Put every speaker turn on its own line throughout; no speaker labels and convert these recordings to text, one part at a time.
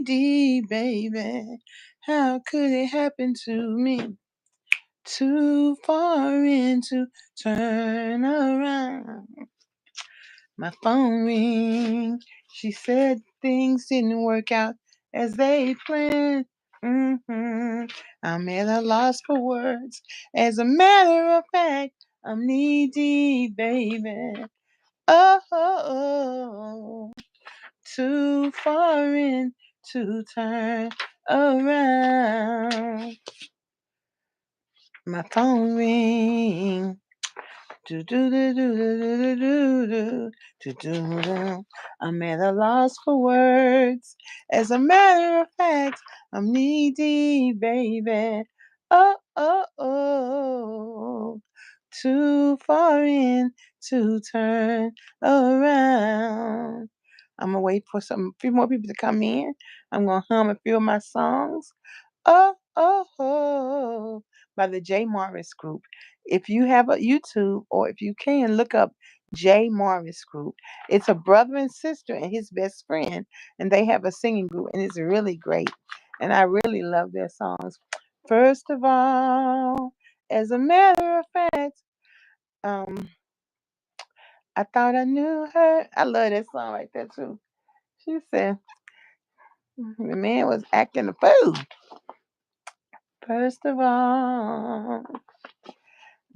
D, baby. How could it happen to me? Too far in to turn around. My phone ring. She said things didn't work out as they planned. I'm at a loss for words. As a matter of fact, I'm knee deep, baby. Oh, too far in to turn around. My phone ring. Do do do do do do do do do do. I'm at a loss for words. As a matter of fact, I'm knee deep, baby. Oh. Too far in to turn around. I'm gonna wait for a few more people to come in. I'm gonna hum a few of my songs. Oh, by the J Morris Group. If you have a YouTube or if you can look up J Morris Group, it's a brother and sister and his best friend, and they have a singing group, and it's really great. And I really love their songs. First of all, as a matter of fact, um, I thought I knew her. I love that song right there too. She said the man was acting a fool. First of all,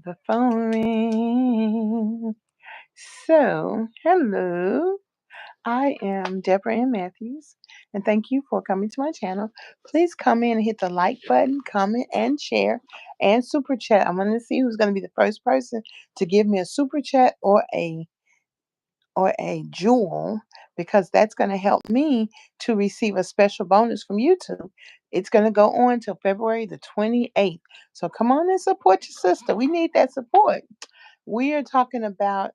the phone ring. So, hello. I am Debra Ann Matthews, and thank you for coming to my channel. Please come in and hit the like button, comment, and share, and super chat. I want to see who's going to be the first person to give me a super chat or a jewel, because that's going to help me to receive a special bonus from YouTube. It's going to go on till February the 28th. So come on and support your sister. We need that support. We are talking about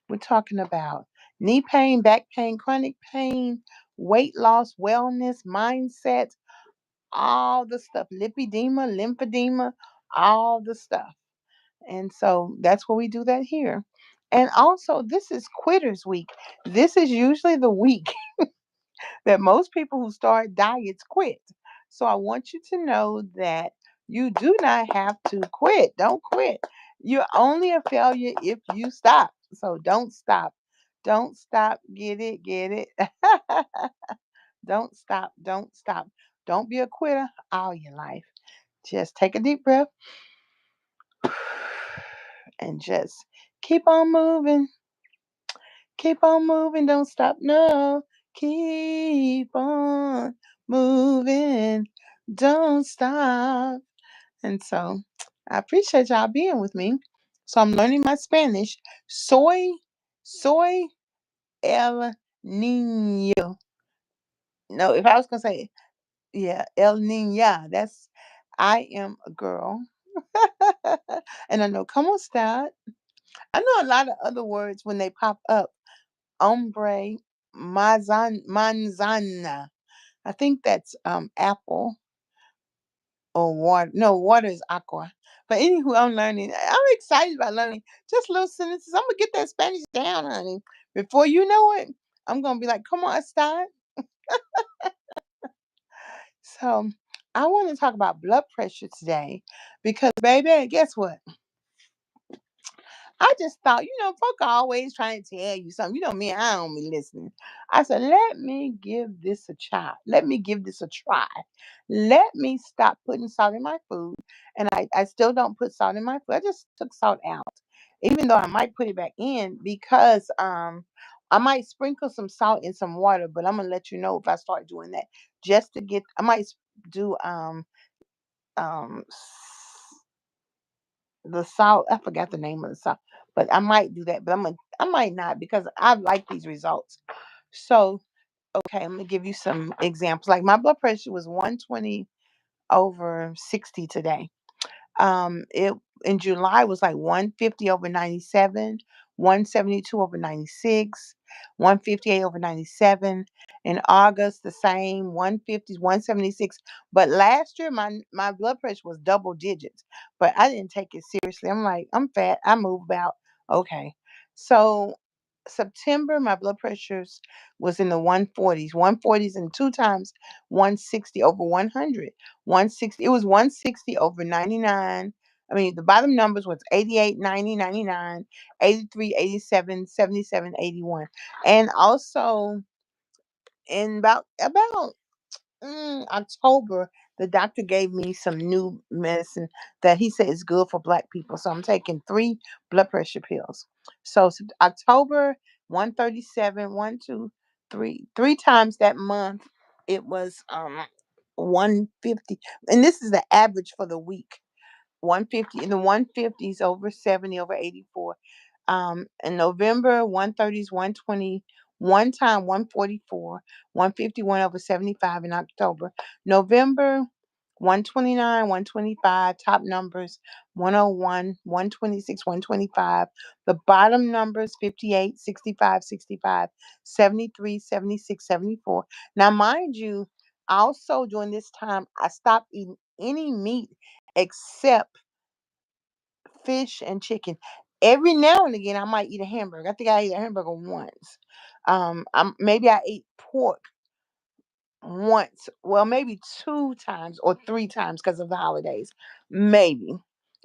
we're talking about knee pain, back pain, chronic pain, weight loss, wellness, mindset, all the stuff, lipedema, lymphedema, all the stuff. And so that's where we do that here. And also, this is Quitters Week. This is usually the week that most people who start diets quit. So I want you to know that you do not have to quit. Don't quit. You're only a failure if you stop. So don't stop. Don't stop. Get it. Get it. Don't stop. Don't stop. Don't be a quitter all your life. Just take a deep breath and just keep on moving. Keep on moving. Don't stop. No. Keep on moving. Don't stop. And so I appreciate y'all being with me. So I'm learning my Spanish. Soy el niño. No, if I was going to say, yeah, el niña, that's, I am a girl. And I know, como está? I know a lot of other words when they pop up. Hombre, manzana. I think that's apple or water. No, water is aqua. But anywho, I'm learning. I'm excited about learning just little sentences. I'm gonna get that Spanish down, honey. Before you know it, I'm gonna be like, come on, start. So I want to talk about blood pressure today because baby, guess what? I just thought, folk are always trying to tell you something. You know me, I don't be listening. I said, let me give this a try. Let me give this a try. Let me stop putting salt in my food. And I still don't put salt in my food. I just took salt out. Even though I might put it back in because I might sprinkle some salt in some water, but I'm gonna let you know if I start doing that. Just to get I might do um the salt. I forgot the name of the salt, but I might do that. But I might not because I like these results. So okay, I'm gonna give you some examples. Like my blood pressure was 120 over 60 today. It in July was like 150 over 97, 172 over 96, 158 over 97. In August, the same 150, 176. But last year, my blood pressure was double digits, but I didn't take it seriously. I'm like, I'm fat. I move about. Okay. So September, my blood pressures was in the 140s, 140s, and two times 160 over 100. 160, it was 160 over 99. I mean, the bottom numbers was 88, 90, 99, 83, 87, 77, 81. And also in about October, the doctor gave me some new medicine that he said is good for black people. So I'm taking three blood pressure pills. So October 137, 1, 2, 3, three times that month it was 150. And this is the average for the week. 150 in the 150s, over 70, over 84. In November, 130s, 120, one time 144, 151 over 75 in October. November, 129, 125, top numbers 101, 126, 125. The bottom numbers 58, 65, 65, 73, 76, 74. Now, mind you, also during this time, I stopped eating any meat except fish and chicken. Every now and again, I might eat a hamburger. I think I ate a hamburger once. Maybe I ate pork once, well, maybe two times or three times because of the holidays, maybe.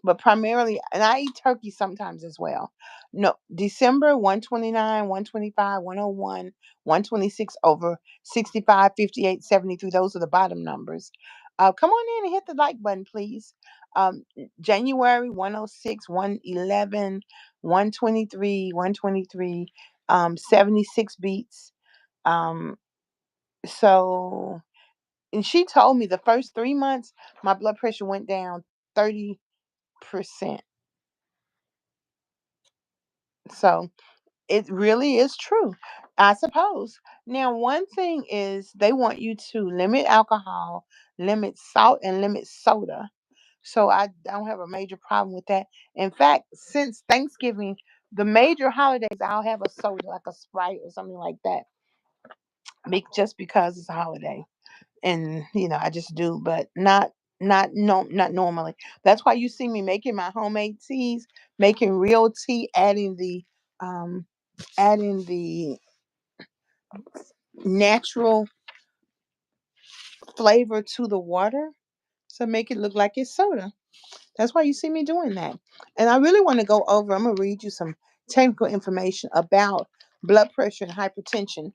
But primarily, and I eat turkey sometimes as well. No, December 129, 125, 101, 126 over 65, 58, 73. Those are the bottom numbers. Come on in and hit the like button, please. January 106, 111, 123, 123, 76 beats. Um, so, and she told me the first 3 months my blood pressure went down 30%. So it really is true, I suppose. Now, one thing is they want you to limit alcohol, limit salt, and limit soda. So I don't have a major problem with that. In fact, since Thanksgiving, the major holidays, I'll have a soda, like a Sprite or something like that, just because it's a holiday. And I just do, but not normally. That's why you see me making my homemade teas, making real tea, um adding the natural flavor to the water to make it look like it's soda. That's why you see me doing that. And I really want to go over, I'm going to read you some technical information about blood pressure and hypertension.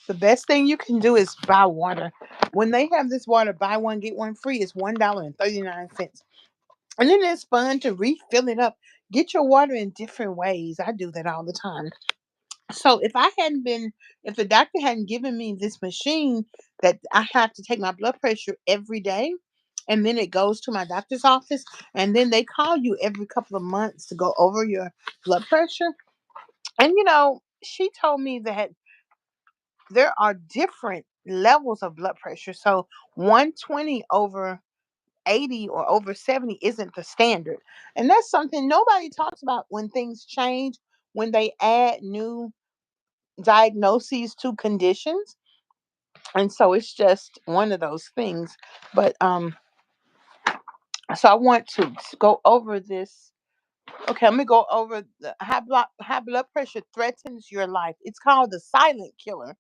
The best thing you can do is buy water. When they have this water, buy one, get one free, it's $1.39. And then it's fun to refill it up. Get your water in different ways. I do that all the time. So if the doctor hadn't given me this machine that I have to take my blood pressure every day, and then it goes to my doctor's office, and then they call you every couple of months to go over your blood pressure. And she told me that there are different levels of blood pressure. So 120 over 80 or over 70 isn't the standard. And that's something nobody talks about when things change, when they add new diagnoses to conditions. And so it's just one of those things. But so I want to go over this. Okay, let me go over the high blood pressure threatens your life. It's called the silent killer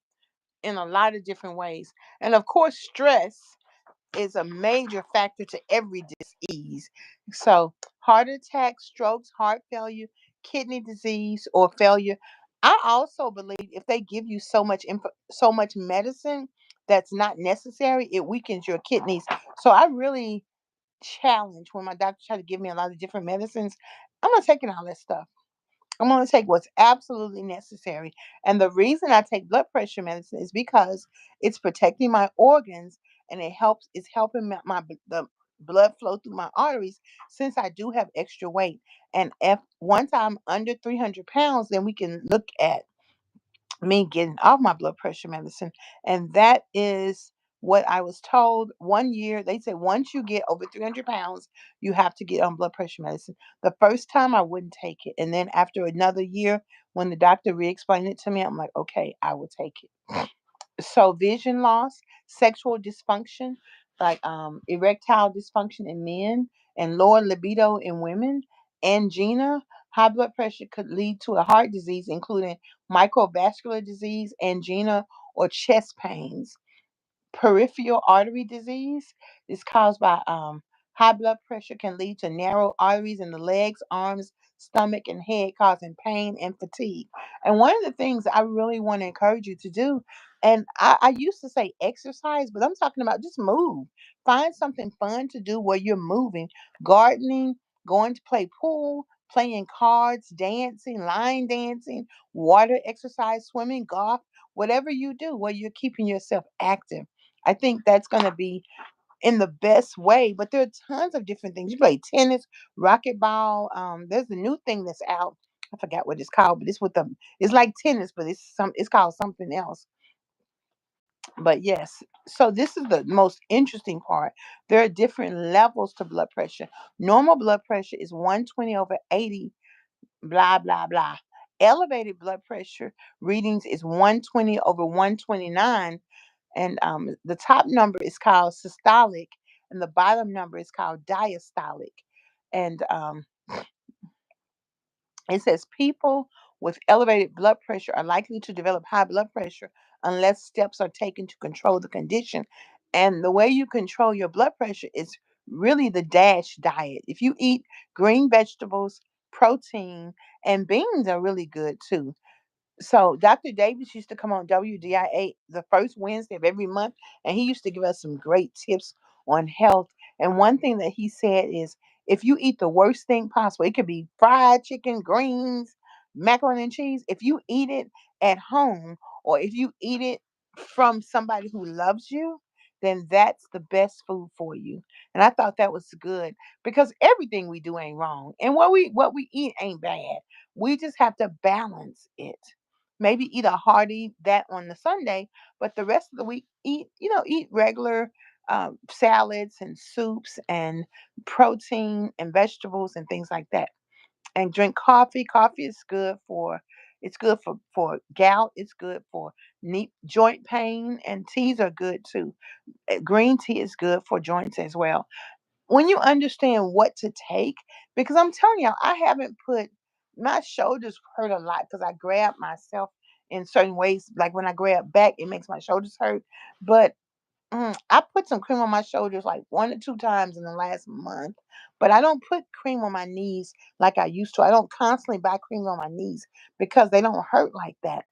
in a lot of different ways. And of course, stress is a major factor to every disease. So, heart attack, strokes, heart failure, kidney disease, or failure. I also believe if they give you so much medicine that's not necessary, it weakens your kidneys. So I really challenge when my doctor try to give me a lot of different medicines. I'm not taking all that stuff. I'm going to take what's absolutely necessary. And the reason I take blood pressure medicine is because it's protecting my organs, and it's helping the blood flow through my arteries, since I do have extra weight. And if once I'm under 300 pounds, then we can look at me getting off my blood pressure medicine. And that is what I was told 1 year, they said once you get over 300 pounds, you have to get on blood pressure medicine. The first time I wouldn't take it. And then after another year, when the doctor re-explained it to me, I'm like, okay, I will take it. So vision loss, sexual dysfunction, like erectile dysfunction in men and lower libido in women, angina, high blood pressure could lead to a heart disease, including microvascular disease, angina, or chest pains. Peripheral artery disease is caused by high blood pressure, can lead to narrow arteries in the legs, arms, stomach, and head, causing pain and fatigue. And one of the things I really want to encourage you to do, and I used to say exercise, but I'm talking about just move. Find something fun to do where you're moving, gardening, going to play pool, playing cards, dancing, line dancing, water exercise, swimming, golf, whatever you do where you're keeping yourself active. I think that's going to be in the best way. But there are tons of different things. You play tennis, racquetball. There's a new thing that's out. I forgot what it's called, but it's with them. It's like tennis, but it's called something else. But yes, so this is the most interesting part. There are different levels to blood pressure. Normal blood pressure is 120 over 80, blah blah blah. Elevated blood pressure readings is 120 over 129, and the top number is called systolic, and the bottom number is called diastolic. And it says people with elevated blood pressure are likely to develop high blood pressure unless steps are taken to control the condition. And the way you control your blood pressure is really the DASH diet. If you eat green vegetables, protein, and beans are really good too. So Dr. Davis used to come on WDIA the first Wednesday of every month, and he used to give us some great tips on health. And one thing that he said is, if you eat the worst thing possible, it could be fried chicken, greens, macaroni and cheese. If you eat it at home, or if you eat it from somebody who loves you, then that's the best food for you. And I thought that was good, because everything we do ain't wrong, and what we eat ain't bad. We just have to balance it. Maybe eat a hearty that on the Sunday, but the rest of the week eat regular salads and soups and protein and vegetables and things like that. And drink coffee. Coffee is good for, it's good for gout. It's good for knee joint pain, and teas are good too. Green tea is good for joints as well. When you understand what to take, because I'm telling y'all, I haven't put, my shoulders hurt a lot because I grab myself in certain ways. Like when I grab back, it makes my shoulders hurt. But I put some cream on my shoulders like 1 or 2 times in the last month. But I don't put cream on my knees like I used to. I don't constantly buy cream on my knees because they don't hurt like that.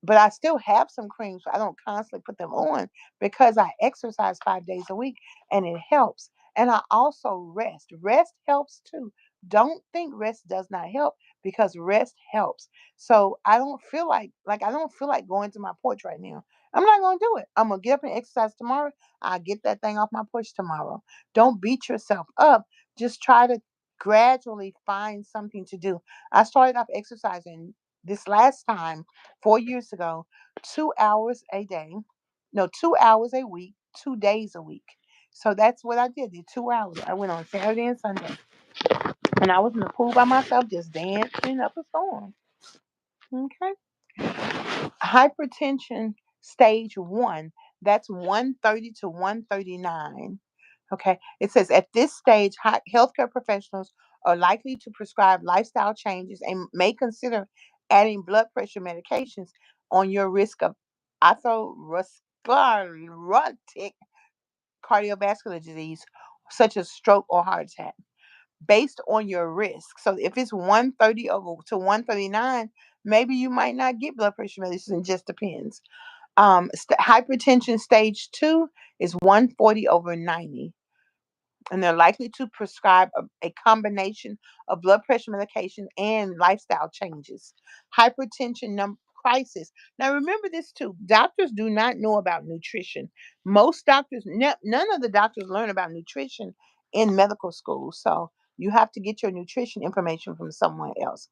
But I still have some creams. So I don't constantly put them on because I exercise 5 days a week, and it helps. And I also rest. Rest helps too. Don't think rest does not help, because rest helps. So I don't feel like going to my porch right now. I'm not gonna do it. I'm gonna get up and exercise tomorrow. I'll get that thing off my porch tomorrow. Don't beat yourself up. Just try to gradually find something to do. I started off exercising this last time 4 years ago, 2 hours a day, no, 2 hours a week, 2 days a week. So that's what I did 2 hours. I went on Saturday and Sunday, and I was in the pool by myself, just dancing up a storm. Okay. Hypertension stage one, that's 130 to 139. Okay. It says at this stage, healthcare professionals are likely to prescribe lifestyle changes and may consider adding blood pressure medications on your risk of atherosclerotic cardiovascular disease, such as stroke or heart attack, based on your risk. So if it's 130 over to 139, maybe you might not get blood pressure medicine. It just depends. Hypertension stage two is 140 over 90, and they're likely to prescribe a combination of blood pressure medication and lifestyle changes. Hypertension crisis. Now, remember this too. Doctors do not know about nutrition. Most doctors, none of the doctors learn about nutrition in medical school. So you have to get your nutrition information from someone else.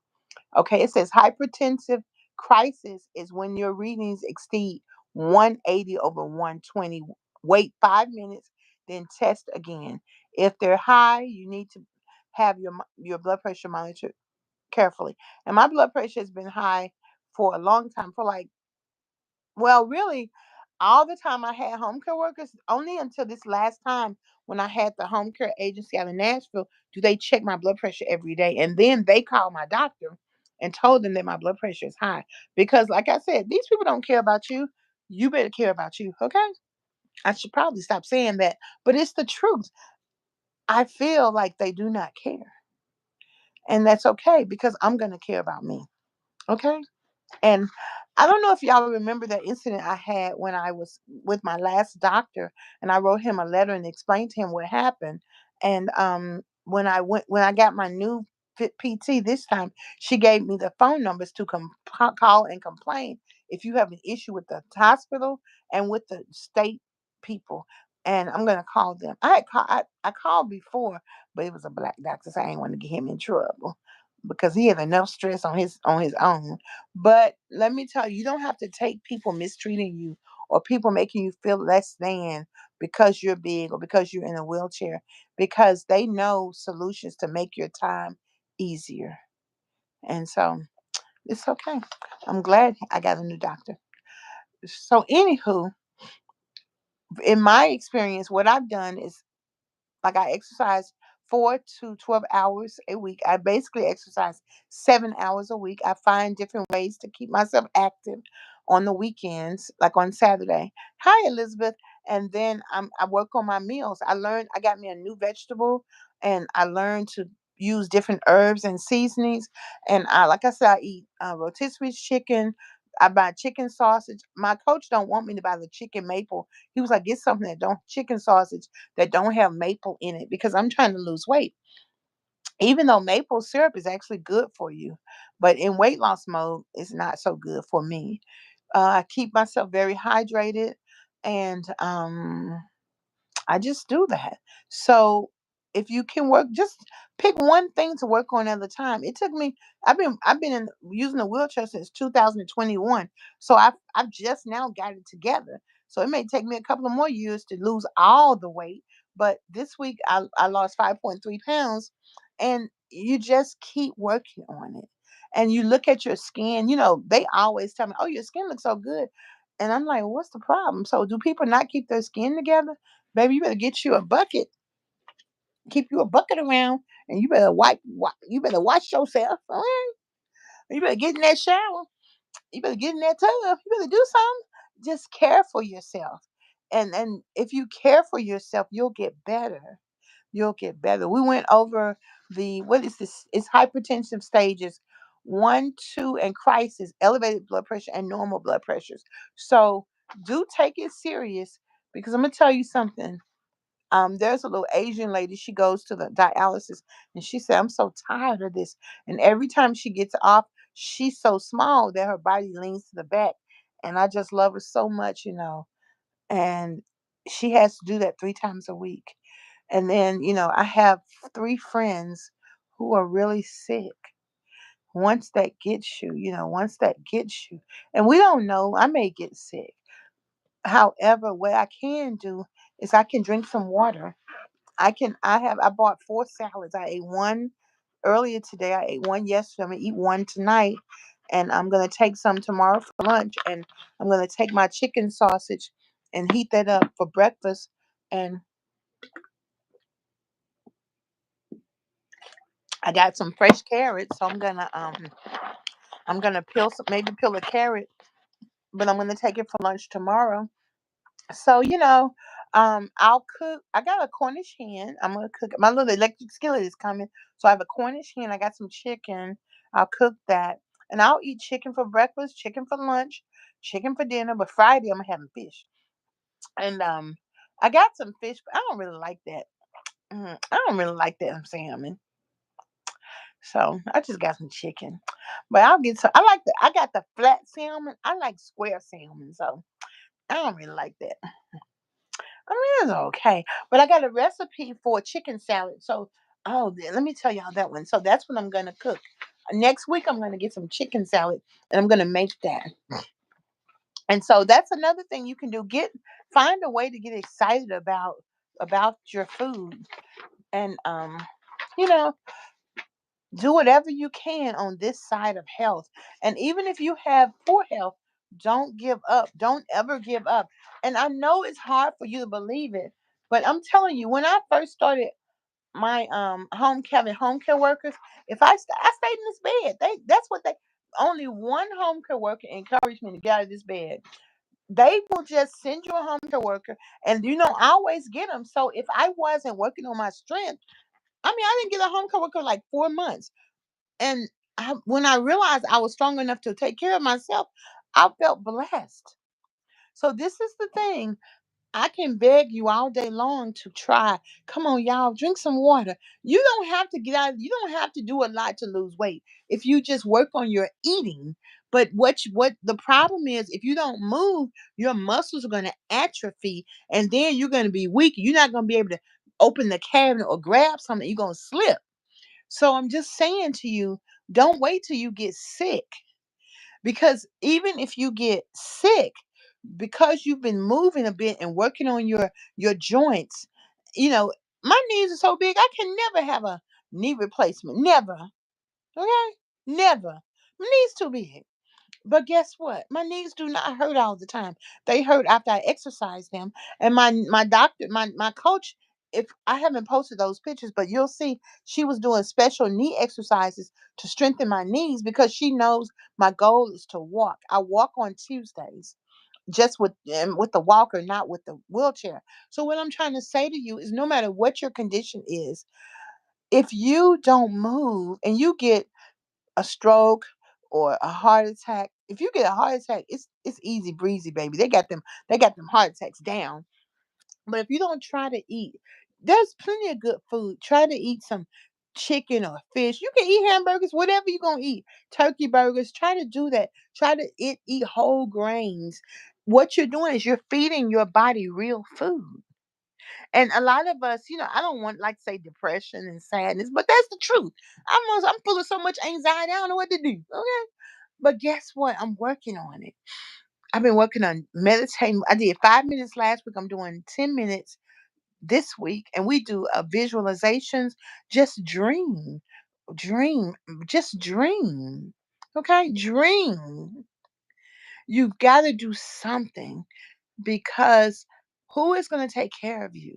Okay, it says hypertensive crisis is when your readings exceed 180 over 120 Wait 5 minutes, then test again. If they're high, you need to have your blood pressure monitored carefully. And my blood pressure has been high for a long time, for like, well, really, all the time I had home care workers, only until this last time when I had the home care agency out in Nashville, do they check my blood pressure every day. And then they called my doctor and told them that my blood pressure is high. Because, like I said, these people don't care about you. You better care about you, okay? I should probably stop saying that, but it's the truth. I feel like they do not care. And that's okay because I'm going to care about me, okay? And I don't know if y'all remember that incident I had when I was with my last doctor, and I wrote him a letter and explained to him what happened. And when I got my new PT this time, she gave me the phone numbers to call and complain if you have an issue with the hospital and with the state people. And I'm gonna call them. I called before, but it was a black doctor, so I ain't want to get him in trouble because he had enough stress on his own. But let me tell you, you don't have to take people mistreating you or people making you feel less than because you're big or because you're in a wheelchair, because they know solutions to make your time easier. And so it's okay. I'm glad I got a new doctor. So, anywho, in my experience, what I've done is, like, I exercise 4 to 12 hours a week. I basically exercise 7 hours a week. I find different ways to keep myself active on the weekends, like on Saturday. Hi, Elizabeth. And then I work on my meals. I got me a new vegetable, and I learned to use different herbs and seasonings. And like I said, I eat rotisserie chicken. I buy chicken sausage. My coach don't want me to buy the chicken maple. He was like, get something that don't chicken sausage that don't have maple in it because I'm trying to lose weight. Even though maple syrup is actually good for you, but in weight loss mode, it's not so good for me. I keep myself very hydrated, and I just do that. So if you can work, just pick one thing to work on at a time. It took me. I've been using a wheelchair since 2021. So I've just now got it together. So it may take me a couple of more years to lose all the weight. But this week I lost 5.3 pounds, and you just keep working on it. And you look at your skin. You know they always tell me, "Oh, your skin looks so good," and I'm like, "What's the problem?" So do people not keep their skin together? Baby, you better get you a bucket, keep you a bucket around, and you better you better wash yourself. All right? You better get in that shower. You better get in that tub. You better do something. Just care for yourself. And if you care for yourself, you'll get better. You'll get better. We went over what is this? It's hypertensive stages 1, 2, and crisis, elevated blood pressure and normal blood pressures. So do take it serious because I'm gonna tell you something. There's a little Asian lady. She goes to the dialysis, and she said, "I'm so tired of this." And every time she gets off, she's so small that her body leans to the back. And I just love her so much. And she has to do that 3 times a week. And then, I have 3 friends who are really sick. Once that gets once that gets you, and we don't know, I may get sick. However, what I can do is I can drink some water. I bought 4 salads. I ate one earlier today. I ate one yesterday. I'm gonna eat one tonight. And I'm gonna take some tomorrow for lunch. And I'm gonna take my chicken sausage and heat that up for breakfast. And I got some fresh carrots, so I'm gonna peel a carrot, but I'm gonna take it for lunch tomorrow. So, I'll cook. I got a Cornish hen. I'm gonna cook. My little electric skillet is coming, so I have a Cornish hen. I got some chicken. I'll cook that, and I'll eat chicken for breakfast, chicken for lunch, chicken for dinner. But Friday I'm having fish, and I got some fish, but I don't really like that. I don't really like that salmon, so I just got some chicken. But I'll get some. I got the flat salmon. I like square salmon, so I don't really like that. I mean, it's okay. But I got a recipe for a chicken salad. So, let me tell y'all that one. So that's what I'm gonna cook. Next week I'm gonna get some chicken salad and I'm gonna make that. And so that's another thing you can do. find a way to get excited about your food, and you know, do whatever you can on this side of health. And even if you have poor health, don't give up. Don't ever give up. And I know it's hard for you to believe it, but I'm telling you, when I first started my home care workers, if I stayed in this bed. That's what they only one home care worker encouraged me to get out of this bed. They will just send you a home care worker, and I always get them. So if I wasn't working on my strength, I didn't get a home care worker like 4 months. And when I realized I was strong enough to take care of myself, I felt blessed. So this is the thing. I can beg you all day long to try. Come on, y'all, drink some water. You don't have to get out. You don't have to do a lot to lose weight if you just work on your eating. But what the problem is, if you don't move, your muscles are going to atrophy, and then you're going to be weak. You're not going to be able to open the cabinet or grab something. You're going to slip. So I'm just saying to you, don't wait till you get sick, because even if you get sick, because you've been moving a bit and working on your joints, you know, my knees are so big I can never have a knee replacement. Never. Okay? Never. My knees too big. But guess what? My knees do not hurt all the time. They hurt after I exercise them. And my doctor, my coach, if I haven't posted those pictures, but you'll see she was doing special knee exercises to strengthen my knees because she knows my goal is to walk. I walk on Tuesdays just with the walker, not with the wheelchair. So what I'm trying to say to you is no matter what your condition is, if you don't move and you get a stroke or a heart attack, if you get a heart attack, it's easy breezy, baby. They got them heart attacks down. But if you don't try to eat, there's plenty of good food. Try to eat some chicken or fish. You can eat hamburgers, whatever you're gonna eat. Turkey burgers. Try to do that. Try to eat whole grains. What you're doing is you're feeding your body real food. And a lot of us, I don't want like to say depression and sadness, but that's the truth. I'm full of so much anxiety. I don't know what to do. Okay. But guess what? I'm working on it. I've been working on meditating. I did 5 minutes last week. I'm doing 10 minutes this week. And we do visualizations. Just dream. Dream. Just dream. Okay? Dream. You've got to do something, because who is going to take care of you?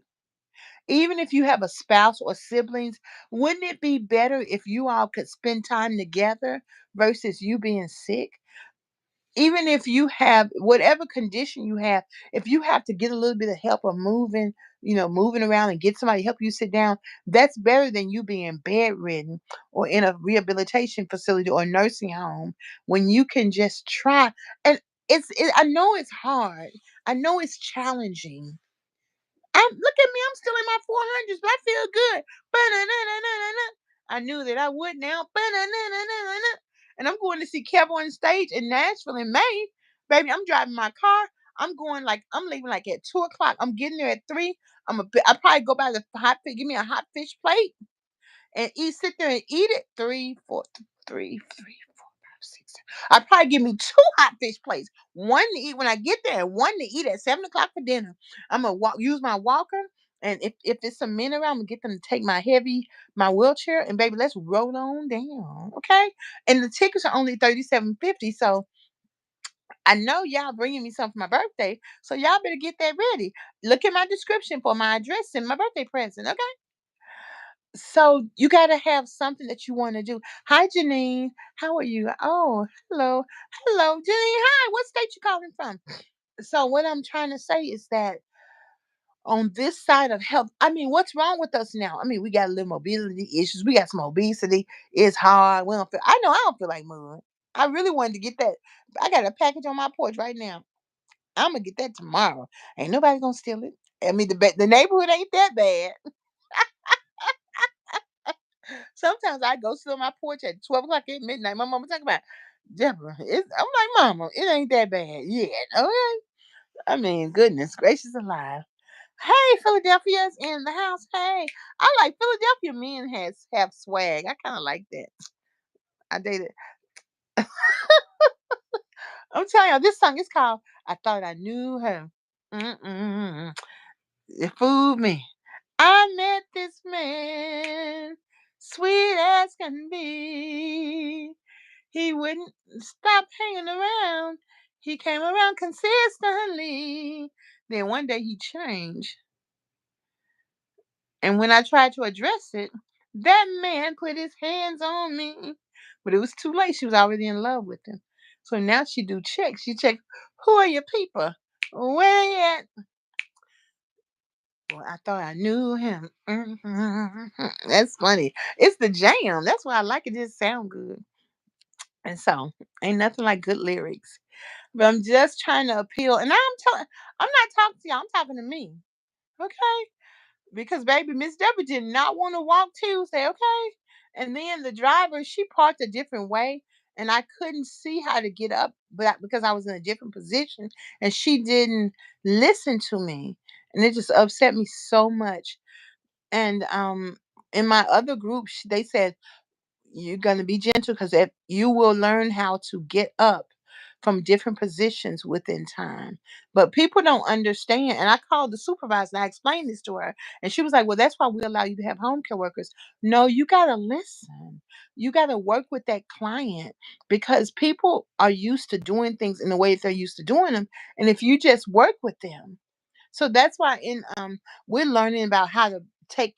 Even if you have a spouse or siblings, wouldn't it be better if you all could spend time together versus you being sick? Even if you have whatever condition you have, if you have to get a little bit of help of moving, moving around and get somebody to help you sit down, that's better than you being bedridden or in a rehabilitation facility or nursing home when you can just try. And I know it's hard. I know it's challenging. Look at me, I'm still in my 400s, but I feel good. Ba-na-na-na-na-na-na. I knew that I would now. Ba-na-na-na-na-na-na. And I'm going to see Kev on stage in Nashville in May. Baby, I'm driving my car. I'm leaving like at 2 o'clock. I'm getting there at 3. I probably go by the hot fish, give me a hot fish plate and sit there and eat it. Three, 6. I probably give me 2 hot fish plates. One to eat when I get there, and one to eat at 7 o'clock for dinner. I'm gonna use my walker, and if it's some men around, I'm gonna get them to take my wheelchair, and baby, let's roll on down, okay? And the tickets are only $37.50, so I know y'all bringing me something for my birthday, so y'all better get that ready. Look at my description for my address and my birthday present, okay? So you got to have something that you want to do. Hi, Janine. How are you? Oh, hello. Hello, Janine. Hi. What state you calling from? So what I'm trying to say is that on this side of health, what's wrong with us now? We got a little mobility issues. We got some obesity. It's hard. I don't feel like moving. I really wanted to get that. I got a package on my porch right now. I'm going to get that tomorrow. Ain't nobody going to steal it. The neighborhood ain't that bad. Sometimes I go sit on my porch at 12 o'clock at midnight. My mama talk about, Deborah. I'm like, Mama, it ain't that bad yet. Okay. Goodness gracious alive. Hey, Philadelphia's in the house. Hey, I like Philadelphia men have swag. I kind of like that. I dated. I'm telling you, this song is called "I Thought I Knew Her." Mm-mm. It fooled me. I met this man, sweet as can be. He wouldn't stop hanging around. He came around consistently. Then one day he changed. And when I tried to address it, that man put his hands on me. But it was too late. She was already in love with him. So now she do checks. She check, who are your people? Where they at? Well, I thought I knew him. That's funny. It's the jam. That's why I like it. It just sound good. And so ain't nothing like good lyrics. But I'm just trying to appeal. And I'm not talking to y'all. I'm talking to me. Okay? Because baby, Miss Deborah did not want to walk Tuesday, okay? And then the driver, she parked a different way, and I couldn't see how to get up, but because I was in a different position, and she didn't listen to me, and it just upset me so much. And in my other group, they said you're going to be gentle because you will learn how to get up from different positions within time. But people don't understand. And I called the supervisor and I explained this to her. And she was like, well, that's why we allow you to have home care workers. No, you got to listen. You got to work with that client because people are used to doing things in the way that they're used to doing them. And if you just work with them, so that's why in we're learning about how to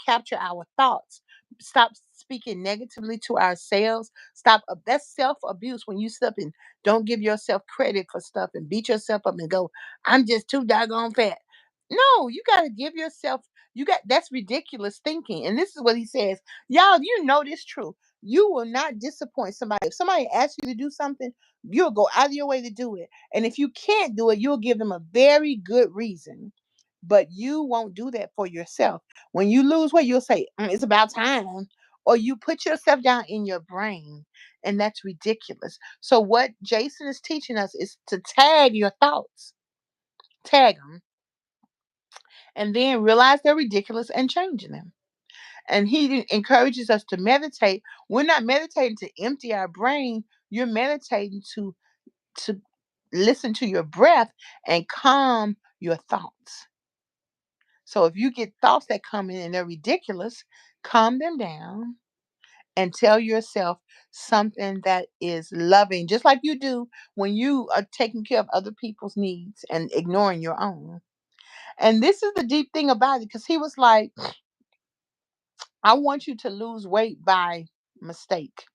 capture our thoughts. Stop speaking negatively to ourselves. Stop that's self-abuse when you step and don't give yourself credit for stuff and beat yourself up and go, I'm just too doggone fat. No, you gotta give yourself that's ridiculous thinking. And this is what he says. Y'all, you know this true. You will not disappoint somebody. If somebody asks you to do something, you'll go out of your way to do it. And if you can't do it, you'll give them a very good reason, but you won't do that for yourself. When you lose weight, you'll say, it's about time. Or you put yourself down in your brain. And that's ridiculous. So, what Jason is teaching us is to tag your thoughts, tag them, and then realize they're ridiculous and change them. And he encourages us to meditate. We're not meditating to empty our brain, you're meditating to listen to your breath and calm your thoughts. So if you get thoughts that come in and they're ridiculous, calm them down and tell yourself something that is loving, just like you do when you are taking care of other people's needs and ignoring your own. And this is the deep thing about it because he was like, I want you to lose weight by mistake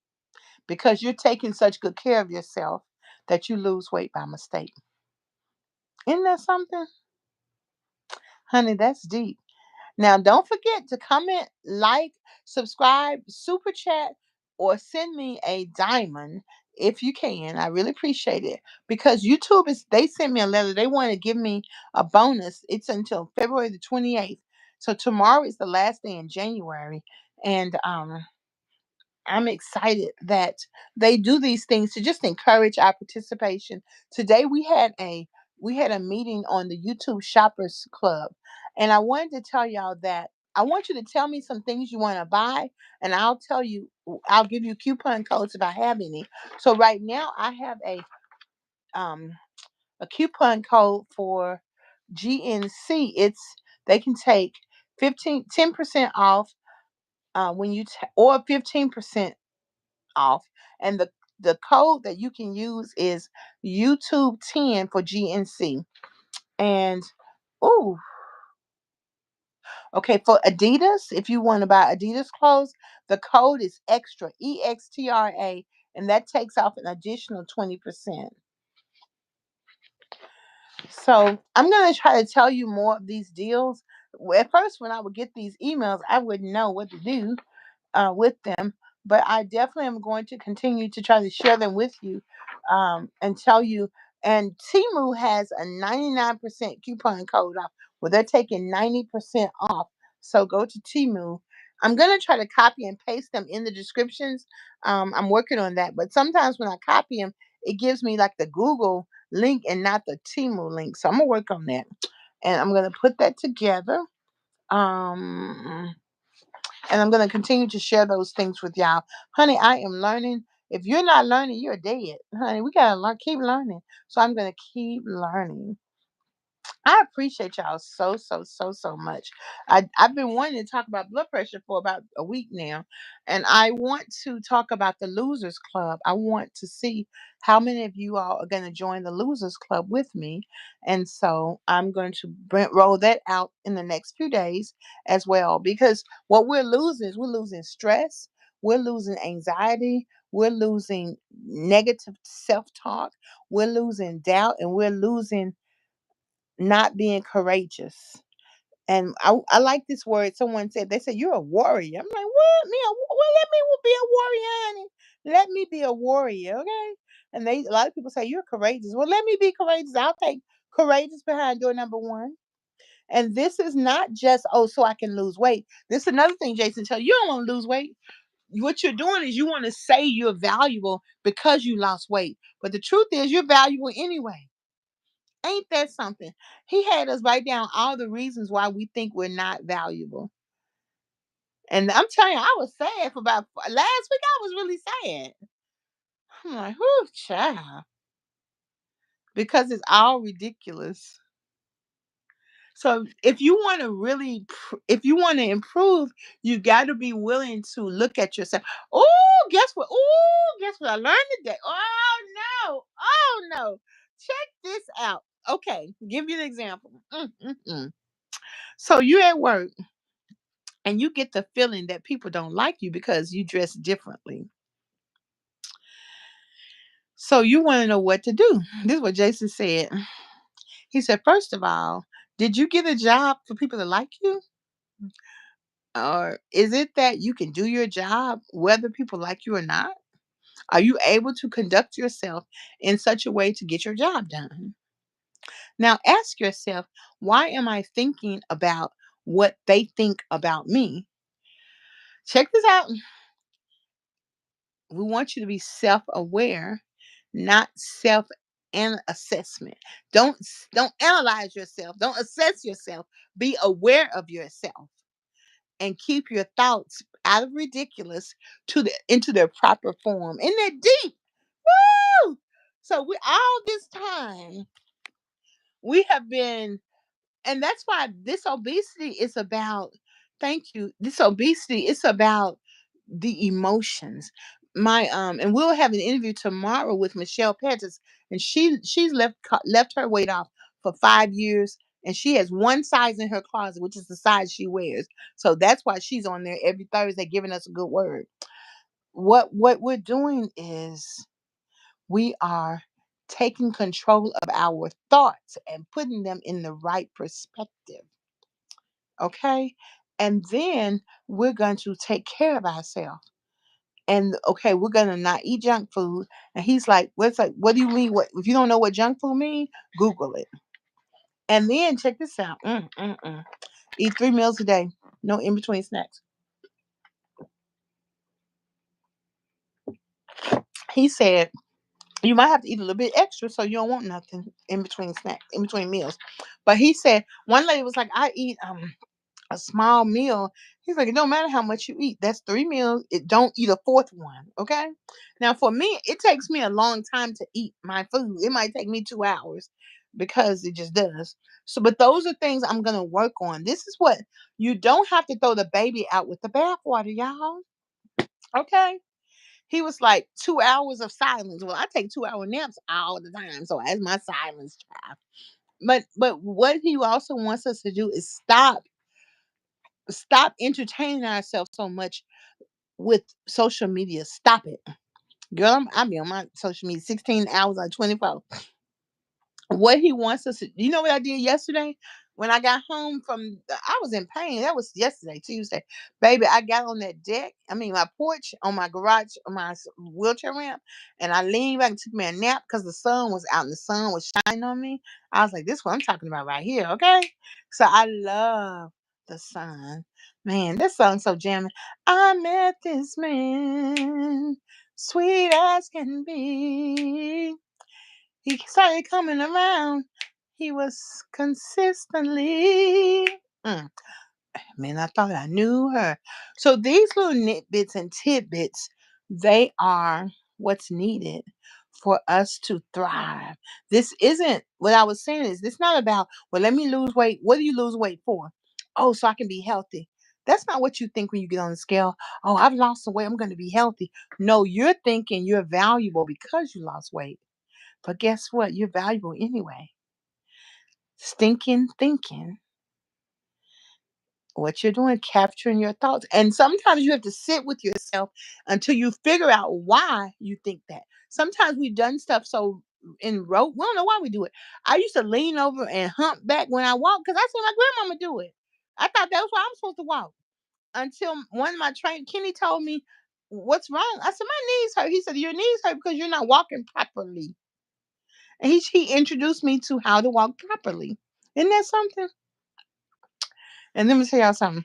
because you're taking such good care of yourself that you lose weight by mistake. Isn't that something? Honey, that's deep. Now, don't forget to comment, like, subscribe, super chat, or send me a diamond if you can. I really appreciate it because they sent me a letter. They want to give me a bonus. It's until February the 28th. So tomorrow is the last day in January. And I'm excited that they do these things to just encourage our participation. Today we had a meeting on the YouTube Shoppers Club, and I wanted to tell y'all that I want you to tell me some things you want to buy, and I'll give you coupon codes if I have any. So right now I have um a coupon code for GNC. They can take 10% off when or 15% off. And the code that you can use is YouTube 10 for GNC. And oh, okay, for Adidas, if you want to buy Adidas clothes, the code is extra, EXTRA, and that takes off an additional 20%. So I'm gonna try to tell you more of these deals. At first, when I would get these emails, I wouldn't know what to do with them. But I definitely am going to continue to try to share them with you and tell you. And Timu has a 99% coupon code off where they're taking 90% off. So go to Timu. I'm going to try to copy and paste them in the descriptions. I'm working on that. But sometimes when I copy them, it gives me like the Google link and not the Timu link. So I'm going to work on that. And I'm going to put that together. Um, and I'm going to continue to share those things with y'all. Honey, I am learning. If you're not learning, you're dead. Honey, we got to keep learning. So I'm going to keep learning. I appreciate y'all so much. I've been wanting to talk about blood pressure for about a week now, and I want to talk about the Losers Club. I want to see how many of you all are going to join the Losers Club with me, and so I'm going to roll that out in the next few days as well. Because what we're losing is we're losing stress, we're losing anxiety, we're losing negative self-talk, we're losing doubt, and we're losing not being courageous. And I like this word. Someone said, they said, you're a warrior. I'm like, what? Well, let me be a warrior, honey. Let me be a warrior, okay? And a lot of people say, you're courageous. Well, let me be courageous. I'll take courageous behind door number one. And this is not just, oh, so I can lose weight. This is another thing, Jason, tell you, you don't want to lose weight. What you're doing is you want to say you're valuable because you lost weight. But the truth is you're valuable anyway. Ain't that something? He had us write down all the reasons why we think we're not valuable. And I'm telling you, I was sad for about last week. I was really sad. I'm like, whoo, child. Because it's all ridiculous. So if you want to really, if you want to improve, you got to be willing to look at yourself. Oh, guess what? Oh, guess what I learned today? Oh, no. Oh, no. Check this out. Okay, give you an example. So you're at work and you get the feeling that people don't like you because you dress differently. So you want to know what to do. This is what Jason said. He said, first of all, did you get a job for people to like you? Or is it that you can do your job whether people like you or not? Are you able to conduct yourself in such a way to get your job done? Now ask yourself, why am I thinking about what they think about me? Check this out. We want you to be self-aware, not self and assessment. Don't analyze yourself. Don't assess yourself. Be aware of yourself and keep your thoughts out of ridiculous to the into their proper form. Isn't that deep? Woo! So we all this time we have been, and that's why this obesity is about, thank you, this obesity is about the emotions. My and we'll have an interview tomorrow with Michelle Pettis, and she's left her weight off for 5 years, and she has one size in her closet, which is the size she wears. So that's why she's on there every Thursday giving us a good word. What we're doing is we are taking control of our thoughts and putting them in the right perspective. Okay. And then we're going to take care of ourselves. And okay, we're gonna not eat junk food. And he's like, what's like, what do you mean? What if you don't know what junk food mean? Google it. And then check this out. Eat 3 meals a day. No in between snacks. He said you might have to eat a little bit extra so you don't want nothing in between snacks, in between meals. But he said one lady was like, I eat a small meal. He's like, it don't matter how much you eat. That's 3 meals. It don't eat a fourth one. Okay. Now for me, it takes me a long time to eat my food. It might take me 2 hours because it just does. So, but those are things I'm gonna work on. This is what you don't have to throw the baby out with the bathwater, y'all. Okay. He was like 2 hours of silence. Well, I take 2 hour naps all the time. So as my silence child. But what he also wants us to do is stop entertaining ourselves so much with social media. Stop it. Girl, I be on my social media 16 hours out of 24. What he wants us to, you know what I did yesterday? When I got home from, I was in pain. That was yesterday, Tuesday. Baby, I got on that deck, I mean, my porch, on my garage, on my wheelchair ramp, and I leaned back and took me a nap because the sun was out and the sun was shining on me. I was like, this is what I'm talking about right here, okay? So I love the sun. Man, this song's so jamming. I met this man, sweet as can be. He started coming around. He was consistently. Man, I thought I knew her. So these little nitbits and tidbits, they are what's needed for us to thrive. This isn't what I was saying is this not about, well, let me lose weight. What do you lose weight for? Oh, so I can be healthy. That's not what you think when you get on the scale. Oh, I've lost some weight. I'm going to be healthy. No, you're thinking you're valuable because you lost weight. But guess what? You're valuable anyway. Stinking thinking. What you're doing, capturing your thoughts. And sometimes you have to sit with yourself until you figure out why you think that. Sometimes we've done stuff so in rote, we don't know why we do it. I used to lean over and hump back when I walk because I saw my grandmama do it. I thought that was why I'm supposed to walk. Until one of my trainers, Kenny, told me, "What's wrong?" I said, "My knees hurt." He said, "Your knees hurt because you're not walking properly." And he introduced me to how to walk properly. Isn't that something? And let me tell y'all something.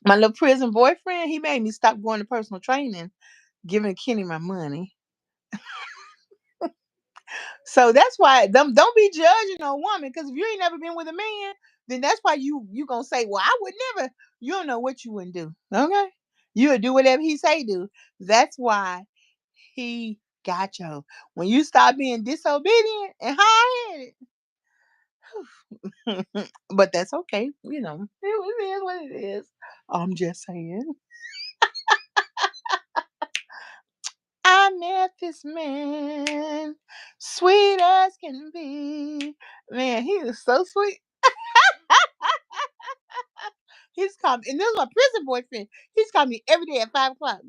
My little prison boyfriend, he made me stop going to personal training, giving Kenny my money. So that's why don't be judging a woman because if you ain't never been with a man, then that's why you gonna say, well, I would never. You don't know what you wouldn't do. Okay, you would do whatever he say do. That's why he got you. When you stop being disobedient and hard headed, but that's okay. It is what it is. I'm just saying. I met this man, sweet as can be. Man, he was so sweet. He's called me, and this is my prison boyfriend. He's called me every day at 5 o'clock.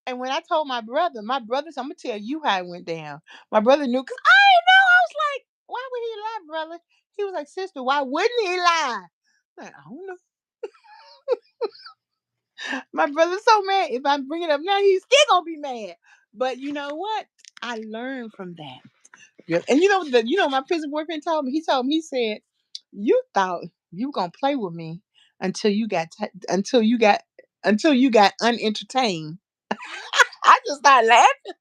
And when I told my brother, so I'm gonna tell you how it went down. My brother knew because I didn't know. I was like, why would he lie, brother? He was like, sister, why wouldn't he lie? I'm like, I don't know. My brother's so mad. If I bring it up now, he's still gonna be mad. But you know what? I learned from that. Yeah. And my prison boyfriend told me. He told me, he said, "You thought you were gonna play with me until you got unentertained." I just started laughing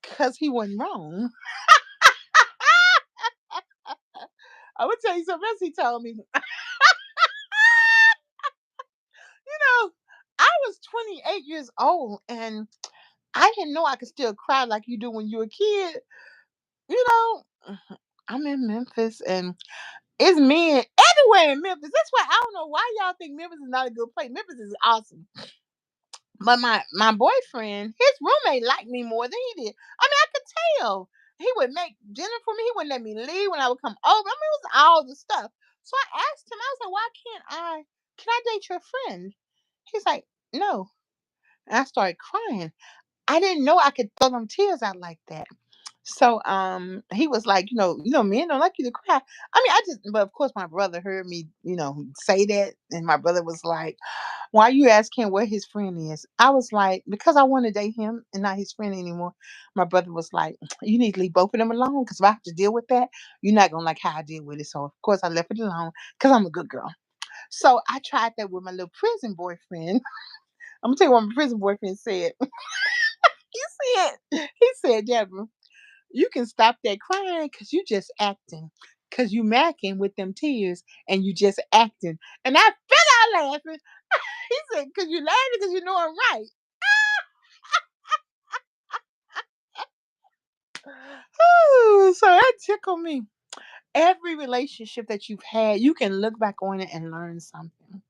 because he wasn't wrong. I would tell you something else he told me. You know, I was 28 years old and I didn't know I could still cry like you do when you're a kid. You know, I'm in Memphis and it's men everywhere in Memphis. That's why I don't know why y'all think Memphis is not a good place. Memphis is awesome. But my boyfriend, his roommate liked me more than he did. I mean, I could tell. He would make dinner for me. He wouldn't let me leave when I would come over. I mean, it was all the stuff. So I asked him, I was like, why can I date your friend? He's like, no. And I started crying. I didn't know I could throw them tears out like that. So he was like, men don't like you to cry. I mean, but of course my brother heard me, say that, and my brother was like, why you asking where his friend is? I was like, because I want to date him and not his friend anymore. My brother was like, you need to leave both of them alone because if I have to deal with that, you're not gonna like how I deal with it. So of course I left it alone because I'm a good girl. So I tried that with my little prison boyfriend. I'm gonna tell you what my prison boyfriend said. He said, Deborah, you can stop that crying because you just acting. Because you macking with them tears and you just acting. And I fell out laughing. He said, because you laughing because you know I'm right. Ooh, so that tickled me. Every relationship that you've had, you can look back on it and learn something.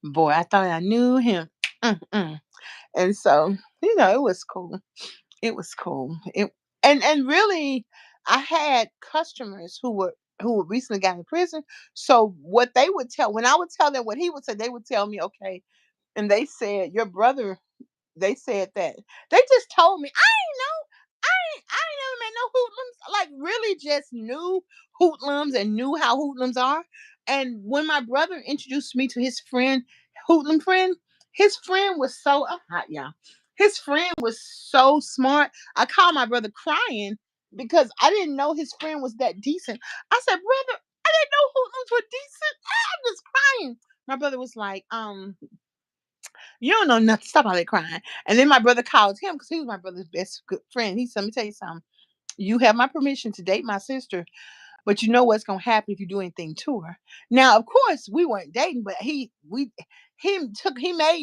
Boy, I thought I knew him. Mm-mm. And so, it was cool. It was cool. And really, I had customers who recently got in prison. So what they would tell when I would tell them what he would say, they would tell me, okay. And they said, your brother, they said that. They just told me, I ain't know. I ain't never met no hoodlums. Like really just knew hoodlums and knew how hoodlums are. And when my brother introduced me to his friend, hoodlum friend, his friend was so hot, y'all. His friend was so smart. I called my brother crying because I didn't know his friend was that decent. I said, brother, I didn't know hoodlums were decent. I'm just crying. My brother was like, you don't know nothing. Stop all that crying. And then my brother called him because he was my brother's best good friend. He said, let me tell you something. You have my permission to date my sister, but you know what's gonna happen if you do anything to her. Now, of course, we weren't dating, but he made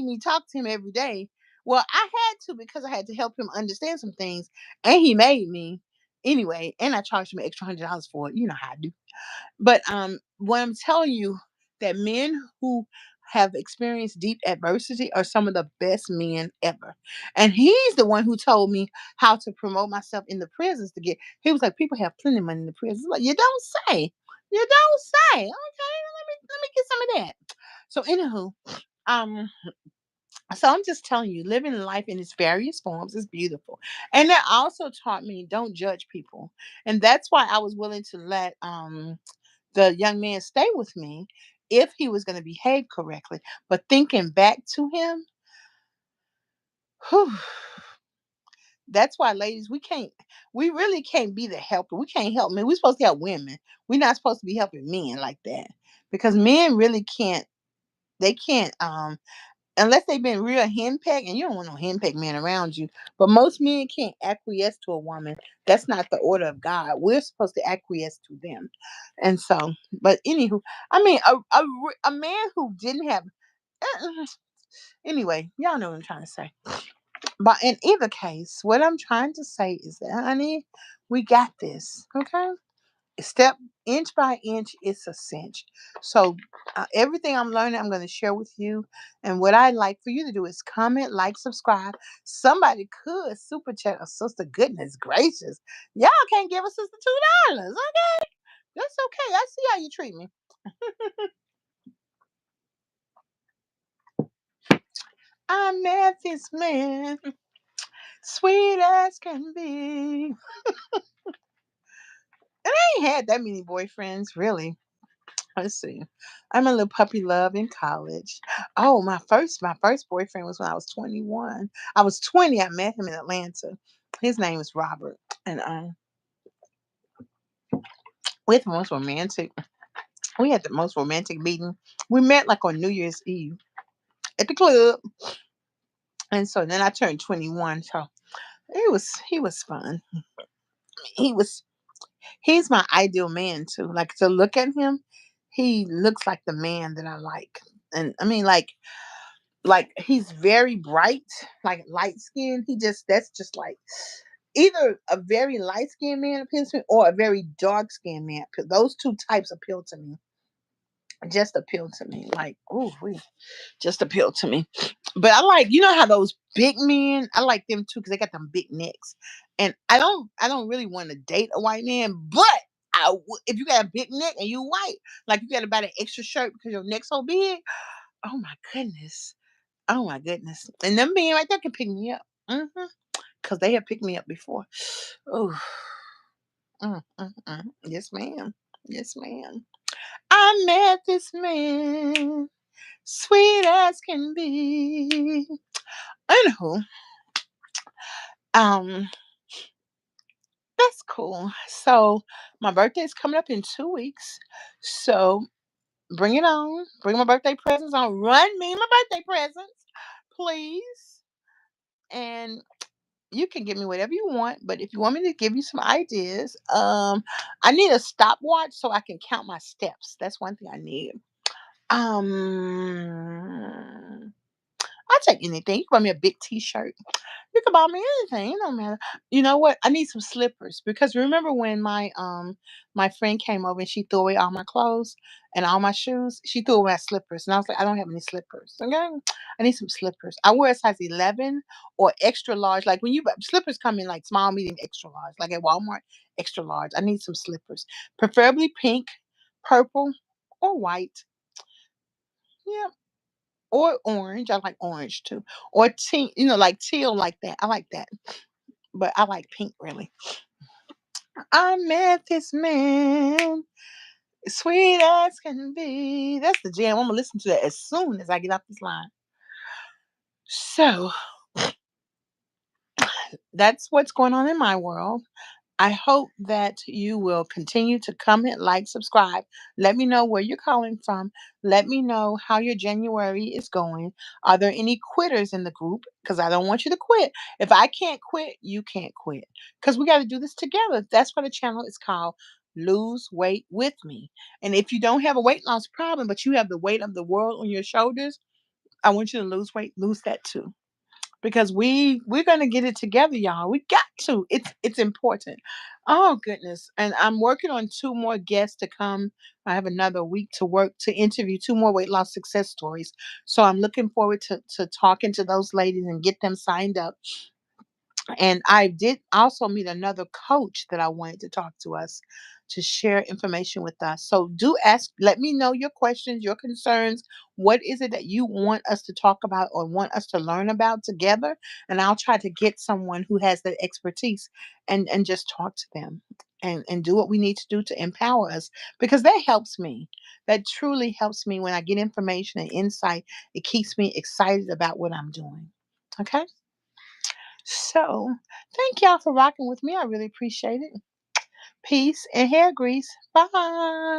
me talk to him every day. Well, I had to because I had to help him understand some things, and he made me anyway. And I charged him an extra $100 for it. You know how I do. But what I'm telling you, that men who have experienced deep adversity are some of the best men ever. And he's the one who told me how to promote myself in the prisons to get. He was like, people have plenty of money in the prisons. Like, you don't say. You don't say. Okay, let me get some of that. So anywho, um, so I'm just telling you, living life in its various forms is beautiful. And that also taught me don't judge people. And that's why I was willing to let the young man stay with me if he was going to behave correctly. But thinking back to him, whew, that's why, ladies, we really can't be the helper. We can't help men. We're supposed to help women. We're not supposed to be helping men like that because men really can't. They can't. Unless they've been real henpecked, and you don't want no henpecked men around you. But most men can't acquiesce to a woman. That's not the order of God. We're supposed to acquiesce to them. And so, but anywho, I mean, a man who didn't have. uh, Anyway, y'all know what I'm trying to say. But in either case, what I'm trying to say is that, honey, we got this. Okay, step inch by inch, it's a cinch. So everything I'm learning, I'm going to share with you. And what I'd like for you to do is comment, like, subscribe. Somebody could super chat a sister. Goodness gracious, y'all can't give a sister $2. Okay, that's okay. I see how you treat me. I met this man, sweet as can be. And I ain't had that many boyfriends, really. Let's see. I'm a little puppy love in college. Oh, my first boyfriend was when I was 21. I was 20. I met him in Atlanta. His name is Robert, and we had the most romantic. We had the most romantic meeting. We met like on New Year's Eve at the club, and so then I turned 21. So he was fun. He was he's my ideal man too. Like to look at him, he looks like the man that I like, and I mean like he's very bright, like light skin. That's just like either a very light skinned man appeals to me or a very dark skinned man. Those two types appeal to me. Just appeal to me. Like, ooh, just appeal to me. But I like, you know how those big men, I like them too because they got them big necks. And I don't really want to date a white man, but if you got a big neck and you white, like you got to buy an extra shirt because your neck's so big. Oh my goodness. Oh my goodness. And them being right there can pick me up. Because they have picked me up before. Oh, yes, ma'am. Yes, ma'am. I met this man, sweet as can be. Anywho, um, that's cool. So my birthday is coming up in 2 weeks. So bring it on. Bring my birthday presents on. Run me my birthday presents, please. And you can give me whatever you want, but if you want me to give you some ideas, I need a stopwatch so I can count my steps. That's one thing I need. I'll take anything. You can buy me a big T-shirt. You can buy me anything. It don't matter. You know what? I need some slippers because remember when my friend came over and she threw away all my clothes and all my shoes. She threw away my slippers, and I was like, I don't have any slippers. Okay, I need some slippers. I wear a size 11 or extra large. Like when slippers come in like small, medium, extra large. Like at Walmart, extra large. I need some slippers, preferably pink, purple, or white. Yeah, or orange. I like orange too. Or teal, like teal like that. I like that. But I like pink really. I met this man, sweet as can be. That's the jam. I'm gonna listen to that as soon as I get off this line. So that's what's going on in my world. I hope that you will continue to comment, like, subscribe. Let me know where you're calling from. Let me know how your January is going. Are there any quitters in the group? Because I don't want you to quit. If I can't quit, you can't quit. Because we got to do this together. That's why the channel is called Lose Weight With Me. And if you don't have a weight loss problem, but you have the weight of the world on your shoulders, I want you to lose weight, lose that too. because we're gonna get it together, y'all. We got to. It's important. Oh goodness. And I'm working on two more guests to come. I have another week to work to interview two more weight loss success stories. So I'm looking forward to talking to those ladies and get them signed up. And I did also meet another coach that I wanted to talk to us to share information with us. So do ask, let me know your questions, your concerns. What is it that you want us to talk about or want us to learn about together? And I'll try to get someone who has that expertise and just talk to them and do what we need to do to empower us, because that helps me. That truly helps me when I get information and insight. It keeps me excited about what I'm doing. Okay? So, thank y'all for rocking with me. I really appreciate it. Peace and hair grease. Bye.